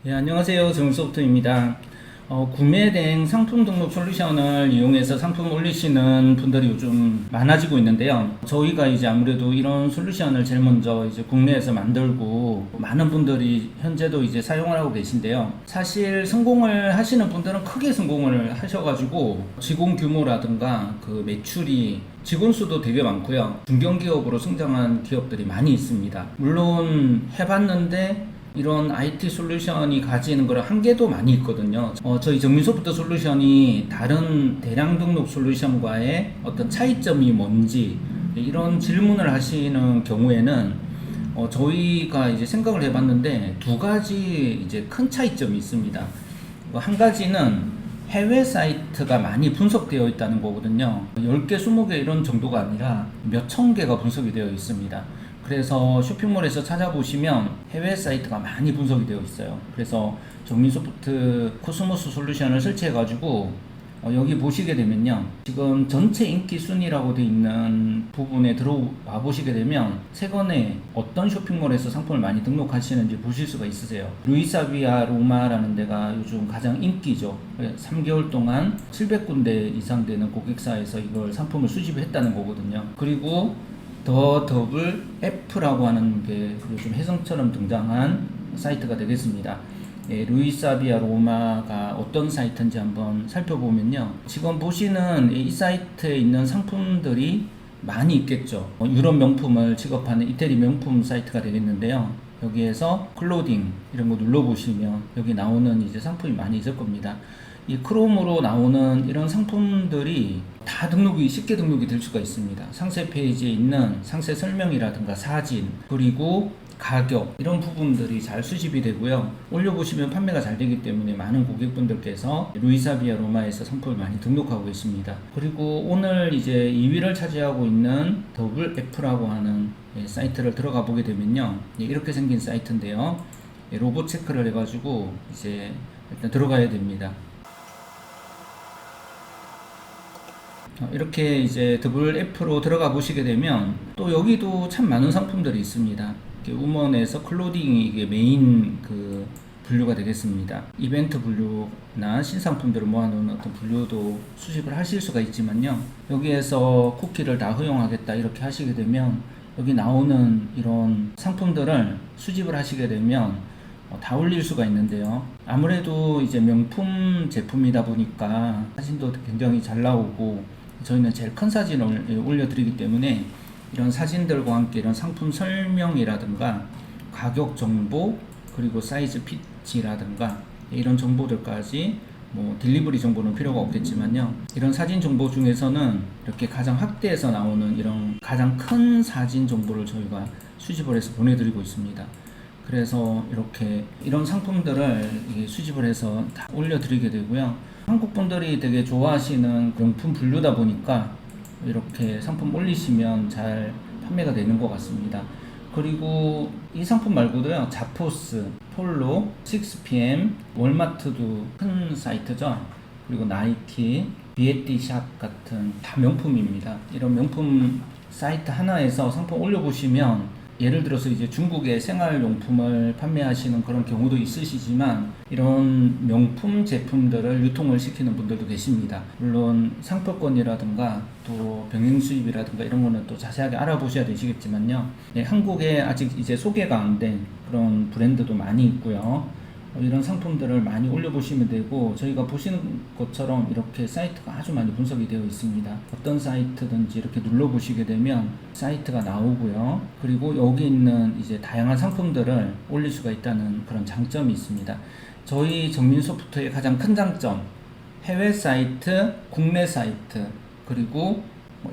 네, 안녕하세요. 정소프트입니다. 구매된 상품 등록 솔루션을 이용해서 상품 올리시는 분들이 요즘 많아지고 있는데요. 저희가 이제 아무래도 이런 솔루션을 제일 먼저 이제 국내에서 만들고 많은 분들이 현재도 이제 사용을 하고 계신데요. 사실 성공을 하시는 분들은 크게 성공을 하셔가지고 직원 규모라든가 그 매출이 직원 수도 되게 많고요. 중견기업으로 성장한 기업들이 많이 있습니다. 물론 해봤는데 이런 IT 솔루션이 가지는 그런 한계도 많이 있거든요. 저희 정민소프트 솔루션이 다른 대량 등록 솔루션과의 어떤 차이점이 뭔지 이런 질문을 하시는 경우에는 저희가 이제 생각을 해봤는데 두 가지 이제 큰 차이점이 있습니다. 한 가지는 해외 사이트가 많이 분석되어 있다는 거거든요. 10개, 20개 이런 정도가 아니라 몇천 개가 분석이 되어 있습니다. 그래서 쇼핑몰에서 찾아보시면 해외 사이트가 많이 분석이 되어 있어요. 그래서 정민소프트 코스모스 솔루션을 설치해가지고 여기 보시게 되면요. 지금 전체 인기 순위라고 되어 있는 부분에 들어와 보시게 되면 최근에 어떤 쇼핑몰에서 상품을 많이 등록하시는지 보실 수가 있으세요. 루이사비아 로마라는 데가 요즘 가장 인기죠. 3개월 동안 700군데 이상 되는 고객사에서 이걸 상품을 수집했다는 거거든요. 그리고 더 더블 F라고 하는 게 요즘 혜성처럼 등장한 사이트가 되겠습니다. 루이사비아 로마가 어떤 사이트인지 한번 살펴보면요. 지금 보시는 이 사이트에 있는 상품들이 많이 있겠죠. 유럽 명품을 취급하는 이태리 명품 사이트가 되겠는데요. 여기에서 클로딩 이런 거 눌러보시면 여기 나오는 이제 상품이 많이 있을 겁니다. 이 크롬으로 나오는 이런 상품들이 다 쉽게 등록이 될 수가 있습니다. 상세 페이지에 있는 상세 설명이라든가 사진, 그리고 가격 이런 부분들이 잘 수집이 되고요. 올려보시면 판매가 잘 되기 때문에 많은 고객분들께서 루이사비아 로마에서 상품을 많이 등록하고 있습니다. 그리고 오늘 이제 2위를 차지하고 있는 더블 F라고 하는 사이트를 들어가 보게 되면요. 이렇게 생긴 사이트인데요. 로고 체크를 해가지고 이제 일단 들어가야 됩니다. 이렇게 이제 더블 F로 들어가 보시게 되면 또 여기도 참 많은 상품들이 있습니다. 우먼에서 클로딩이 이게 메인 그 분류가 되겠습니다. 이벤트 분류나 신상품들을 모아놓은 어떤 분류도 수집을 하실 수가 있지만요. 여기에서 쿠키를 다 허용하겠다 이렇게 하시게 되면 여기 나오는 이런 상품들을 수집을 하시게 되면 다 올릴 수가 있는데요. 아무래도 이제 명품 제품이다 보니까 사진도 굉장히 잘 나오고 저희는 제일 큰 사진을 올려드리기 때문에 이런 사진들과 함께 이런 상품 설명이라든가 가격 정보 그리고 사이즈 피치라든가 이런 정보들까지 뭐 딜리버리 정보는 필요가 없겠지만요. 이런 사진 정보 중에서는 이렇게 가장 확대해서 나오는 이런 가장 큰 사진 정보를 저희가 수집을 해서 보내드리고 있습니다. 그래서 이렇게 이런 상품들을 수집을 해서 다 올려드리게 되고요. 한국 분들이 되게 좋아하시는 명품 분류다 보니까 이렇게 상품 올리시면 잘 판매가 되는 것 같습니다. 그리고 이 상품 말고도요. 자포스, 폴로, 6PM, 월마트도 큰 사이트죠. 그리고 나이키, 비에티샵 같은 다 명품입니다. 이런 명품 사이트 하나에서 상품 올려보시면 예를 들어서 이제 중국의 생활용품을 판매하시는 그런 경우도 있으시지만 이런 명품 제품들을 유통을 시키는 분들도 계십니다. 물론 상표권이라든가 또 병행 수입이라든가 이런 거는 또 자세하게 알아보셔야 되시겠지만요. 한국에 아직 이제 소개가 안 된 그런 브랜드도 많이 있고요. 이런 상품들을 많이 올려보시면 되고 저희가 보시는 것처럼 이렇게 사이트가 아주 많이 분석이 되어 있습니다. 어떤 사이트든지 이렇게 눌러보시게 되면 사이트가 나오고요. 그리고 여기 있는 이제 다양한 상품들을 올릴 수가 있다는 그런 장점이 있습니다. 저희 정민소프트의 가장 큰 장점, 해외 사이트, 국내 사이트, 그리고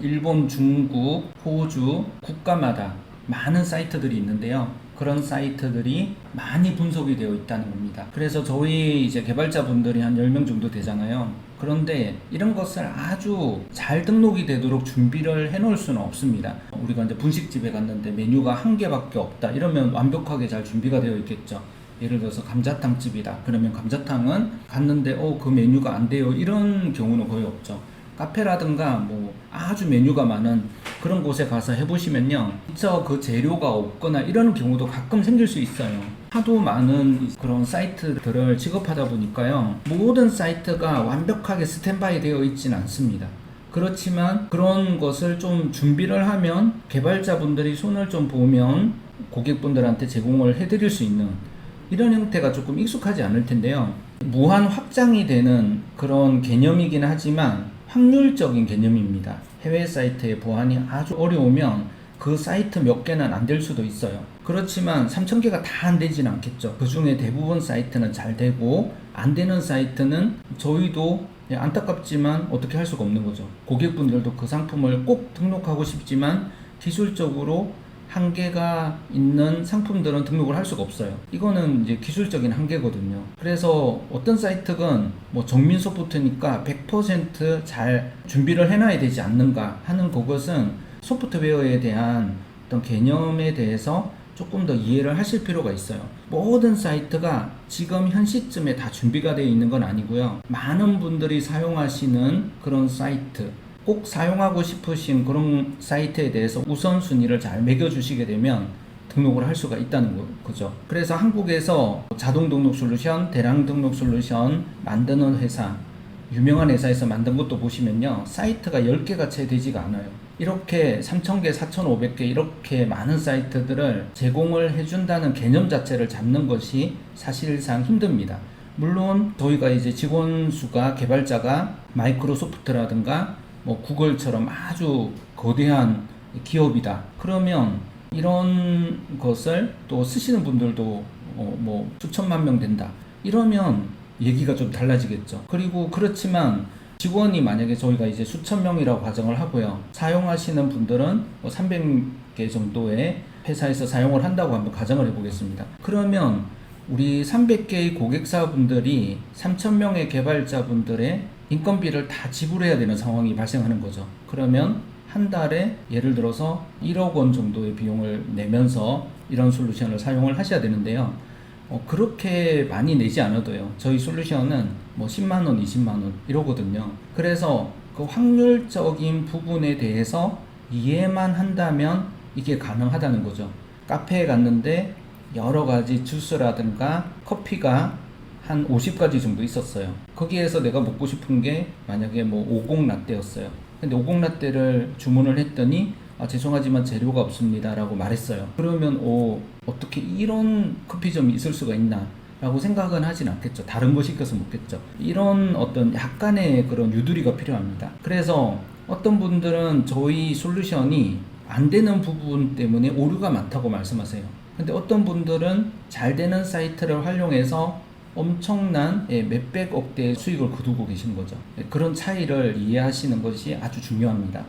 일본, 중국, 호주, 국가마다 많은 사이트들이 있는데요. 그런 사이트들이 많이 분석이 되어 있다는 겁니다. 그래서 저희 이제 개발자분들이 한 10명 정도 되잖아요. 그런데 이런 것을 아주 잘 등록이 되도록 준비를 해 놓을 수는 없습니다. 우리가 이제 분식집에 갔는데 메뉴가 한 개밖에 없다 이러면 완벽하게 잘 준비가 되어 있겠죠. 예를 들어서 감자탕 집이다 그러면 감자탕은 갔는데 그 메뉴가 안 돼요 이런 경우는 거의 없죠. 카페라든가 뭐 아주 메뉴가 많은 그런 곳에 가서 해보시면요, 진짜 그 재료가 없거나 이런 경우도 가끔 생길 수 있어요. 하도 많은 그런 사이트들을 취급하다 보니까요, 모든 사이트가 완벽하게 스탠바이 되어 있지는 않습니다. 그렇지만 그런 것을 좀 준비를 하면 개발자분들이 손을 좀 보면 고객분들한테 제공을 해드릴 수 있는 이런 형태가 조금 익숙하지 않을 텐데요. 무한 확장이 되는 그런 개념이긴 하지만 확률적인 개념입니다. 해외 사이트의 보안이 아주 어려우면 그 사이트 몇 개는 안 될 수도 있어요. 그렇지만 3,000개가 다 안 되지는 않겠죠. 그 중에 대부분 사이트는 잘 되고 안 되는 사이트는 저희도 안타깝지만 어떻게 할 수가 없는 거죠. 고객분들도 그 상품을 꼭 등록하고 싶지만 기술적으로 한계가 있는 상품들은 등록을 할 수가 없어요. 이거는 이제 기술적인 한계거든요. 그래서 어떤 사이트건 뭐 정민 소프트니까 100% 잘 준비를 해놔야 되지 않는가 하는 그것은 소프트웨어에 대한 어떤 개념에 대해서 조금 더 이해를 하실 필요가 있어요. 모든 사이트가 지금 현 시점에 다 준비가 되어 있는 건 아니고요. 많은 분들이 사용하시는 그런 사이트, 꼭 사용하고 싶으신 그런 사이트에 대해서 우선순위를 잘 매겨주시게 되면 등록을 할 수가 있다는 거죠. 그래서 한국에서 자동 등록 솔루션, 대량 등록 솔루션 만드는 회사, 유명한 회사에서 만든 것도 보시면요, 사이트가 10개가 채 되지가 않아요. 이렇게 3,000개, 4,500개 이렇게 많은 사이트들을 제공을 해준다는 개념 자체를 잡는 것이 사실상 힘듭니다. 물론 저희가 이제 직원 수가, 개발자가 마이크로소프트라든가 뭐 구글처럼 아주 거대한 기업이다. 그러면 이런 것을 또 쓰시는 분들도 뭐 수천만 명 된다. 이러면 얘기가 좀 달라지겠죠. 그리고 그렇지만 직원이 만약에 저희가 이제 수천 명이라고 가정을 하고요. 사용하시는 분들은 뭐 300개 정도의 회사에서 사용을 한다고 한번 가정을 해보겠습니다. 그러면 우리 300개의 고객사분들이 3,000명의 개발자분들의 인건비를 다 지불해야 되는 상황이 발생하는 거죠. 그러면 한 달에 예를 들어서 1억 원 정도의 비용을 내면서 이런 솔루션을 사용을 하셔야 되는데요. 그렇게 많이 내지 않아도요. 저희 솔루션은 뭐 10만원, 20만원 이러거든요. 그래서 그 확률적인 부분에 대해서 이해만 한다면 이게 가능하다는 거죠. 카페에 갔는데 여러 가지 주스라든가 커피가 한 50가지 정도 있었어요. 거기에서 내가 먹고 싶은 게 만약에 뭐 50 라떼였어요. 근데 50 라떼를 주문을 했더니 죄송하지만 재료가 없습니다 라고 말했어요. 그러면 어떻게 이런 커피점이 있을 수가 있나 라고 생각은 하진 않겠죠. 다른 거 시켜서 먹겠죠. 이런 어떤 약간의 그런 유두리가 필요합니다. 그래서 어떤 분들은 저희 솔루션이 안 되는 부분 때문에 오류가 많다고 말씀하세요. 근데 어떤 분들은 잘 되는 사이트를 활용해서 엄청난 몇백억 대의 수익을 거두고 계시는 거죠. 그런 차이를 이해하시는 것이 아주 중요합니다.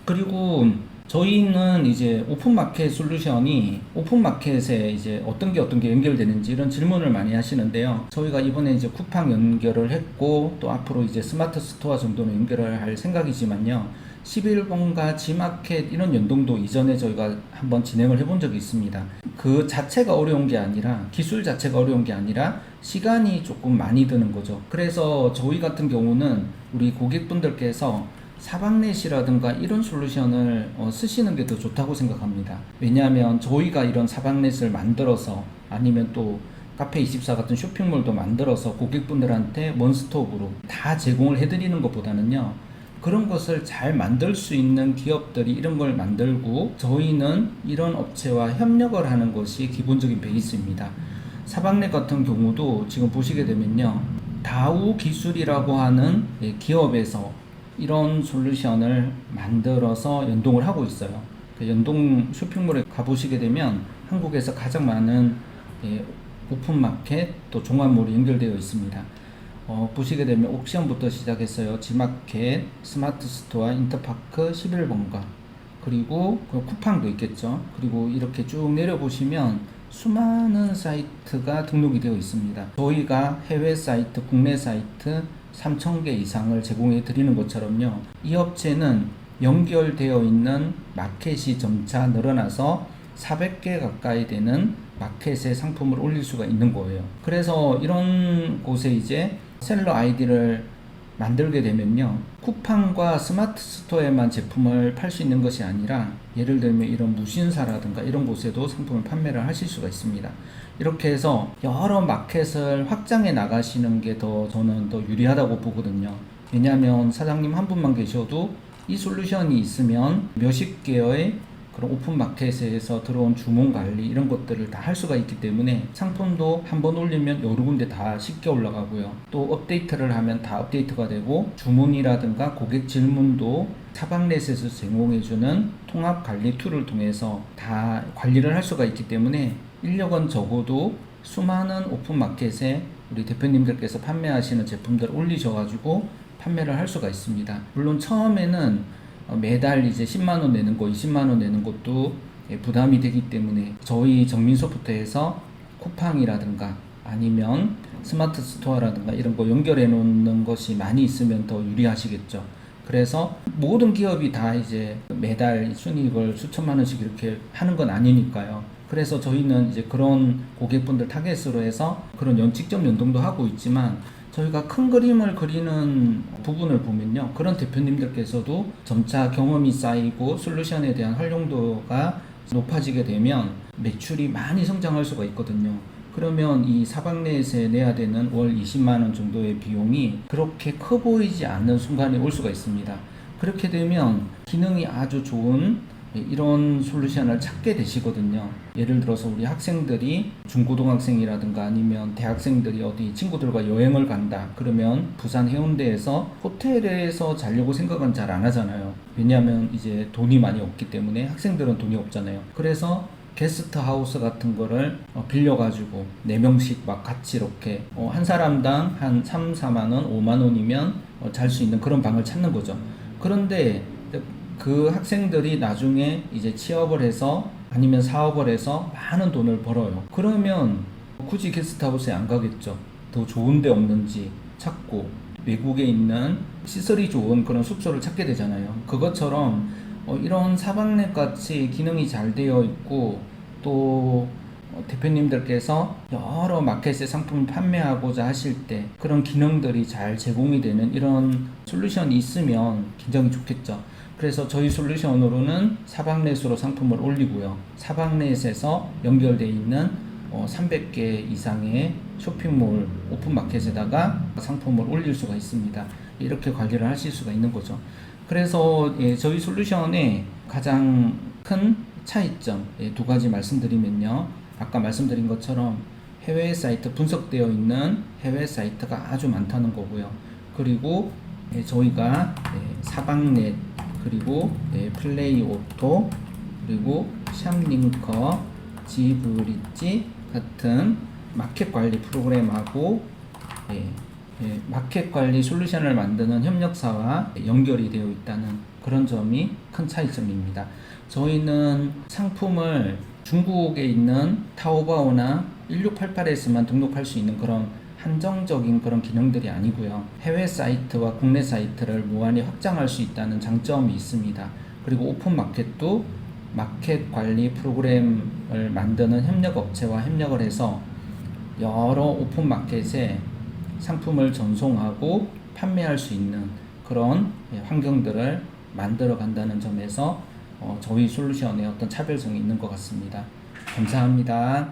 그리고 저희는 이제 오픈마켓 솔루션이 오픈마켓에 이제 어떤 게 연결되는지 이런 질문을 많이 하시는데요. 저희가 이번에 이제 쿠팡 연결을 했고 또 앞으로 이제 스마트 스토어 정도는 연결을 할 생각이지만요. 11번가 G마켓 이런 연동도 이전에 저희가 한번 진행을 해본 적이 있습니다. 그 자체가 어려운 게 아니라 기술 자체가 어려운 게 아니라 시간이 조금 많이 드는 거죠. 그래서 저희 같은 경우는 우리 고객분들께서 사박넷이라든가 이런 솔루션을 쓰시는 게 더 좋다고 생각합니다. 왜냐하면 저희가 이런 사박넷을 만들어서 아니면 또 카페24 같은 쇼핑몰도 만들어서 고객분들한테 원스톱으로 다 제공을 해드리는 것보다는요, 그런 것을 잘 만들 수 있는 기업들이 이런 걸 만들고 저희는 이런 업체와 협력을 하는 것이 기본적인 베이스입니다. 사박넷 같은 경우도 지금 보시게 되면요, 다우 기술이라고 하는 기업에서 이런 솔루션을 만들어서 연동을 하고 있어요. 그 연동 쇼핑몰에 가보시게 되면 한국에서 가장 많은 오픈마켓 또 종합몰이 연결되어 있습니다. 보시게 되면 옥션부터 시작했어요. G마켓, 스마트 스토어, 인터파크, 11번가, 그리고 쿠팡도 있겠죠. 그리고 이렇게 쭉 내려보시면 수많은 사이트가 등록이 되어 있습니다. 저희가 해외 사이트, 국내 사이트 3,000개 이상을 제공해 드리는 것처럼요, 이 업체는 연결되어 있는 마켓이 점차 늘어나서 400개 가까이 되는 마켓에 상품을 올릴 수가 있는 거예요. 그래서 이런 곳에 이제 셀러 아이디를 만들게 되면요, 쿠팡과 스마트 스토어에만 제품을 팔 수 있는 것이 아니라 예를 들면 이런 무신사라든가 이런 곳에도 상품을 판매를 하실 수가 있습니다. 이렇게 해서 여러 마켓을 확장해 나가시는 게 더 저는 더 유리하다고 보거든요. 왜냐하면 사장님 한 분만 계셔도 이 솔루션이 있으면 몇십 개의 그런 오픈 마켓에서 들어온 주문 관리 이런 것들을 다 할 수가 있기 때문에 상품도 한번 올리면 여러 군데 다 쉽게 올라가고요. 또 업데이트를 하면 다 업데이트가 되고 주문이라든가 고객 질문도 사방넷에서 제공해주는 통합 관리 툴을 통해서 다 관리를 할 수가 있기 때문에 인력은 적어도 수많은 오픈 마켓에 우리 대표님들께서 판매하시는 제품들을 올리셔가지고 판매를 할 수가 있습니다. 물론 처음에는 매달 이제 10만원 내는 거, 20만원 내는 것도 부담이 되기 때문에 저희 정민소프트에서 쿠팡이라든가 아니면 스마트 스토어라든가 이런 거 연결해 놓는 것이 많이 있으면 더 유리하시겠죠. 그래서 모든 기업이 다 이제 매달 순이익을 수천만 원씩 이렇게 하는 건 아니니까요. 그래서 저희는 이제 그런 고객분들 타겟으로 해서 그런 직접 연동도 하고 있지만 저희가 큰 그림을 그리는 부분을 보면요, 그런 대표님들께서도 점차 경험이 쌓이고 솔루션에 대한 활용도가 높아지게 되면 매출이 많이 성장할 수가 있거든요. 그러면 이 사방넷에 내야 되는 월 20만원 정도의 비용이 그렇게 커 보이지 않는 순간이 올 수가 있습니다. 그렇게 되면 기능이 아주 좋은 이런 솔루션을 찾게 되시거든요. 예를 들어서 우리 학생들이 중고등학생이라든가 아니면 대학생들이 어디 친구들과 여행을 간다 그러면 부산 해운대에서 호텔에서 자려고 생각은 잘 안 하잖아요. 왜냐하면 이제 돈이 많이 없기 때문에. 학생들은 돈이 없잖아요. 그래서 게스트 하우스 같은 거를 빌려가지고 4명씩 막 같이 이렇게 한 사람당 한 3, 4만원, 5만원이면 잘 수 있는 그런 방을 찾는 거죠. 그런데 그 학생들이 나중에 이제 취업을 해서 아니면 사업을 해서 많은 돈을 벌어요. 그러면 굳이 게스트하우스에 안 가겠죠. 더 좋은 데 없는지 찾고 외국에 있는 시설이 좋은 그런 숙소를 찾게 되잖아요. 그것처럼 이런 사방넷 같이 기능이 잘 되어 있고 또 대표님들께서 여러 마켓에 상품을 판매하고자 하실 때 그런 기능들이 잘 제공이 되는 이런 솔루션이 있으면 굉장히 좋겠죠. 그래서 저희 솔루션으로는 사방넷으로 상품을 올리고요. 사방넷에서 연결되어 있는 300개 이상의 쇼핑몰 오픈마켓에다가 상품을 올릴 수가 있습니다. 이렇게 관리를 하실 수가 있는 거죠. 그래서 저희 솔루션의 가장 큰 차이점 2가지 말씀드리면요. 아까 말씀드린 것처럼 해외 사이트 분석되어 있는 해외 사이트가 아주 많다는 거고요. 그리고 저희가 사방넷 그리고 플레이 오토 그리고 샵링커 지브릿지 같은 마켓 관리 프로그램하고 마켓 관리 솔루션을 만드는 협력사와 연결이 되어 있다는 그런 점이 큰 차이점입니다. 저희는 상품을 중국에 있는 타오바오나 1688에서만 등록할 수 있는 그런 한정적인 그런 기능들이 아니고요. 해외 사이트와 국내 사이트를 무한히 확장할 수 있다는 장점이 있습니다. 그리고 오픈 마켓도 마켓 관리 프로그램을 만드는 협력 업체와 협력을 해서 여러 오픈 마켓에 상품을 전송하고 판매할 수 있는 그런 환경들을 만들어 간다는 점에서 저희 솔루션의 어떤 차별성이 있는 것 같습니다. 감사합니다.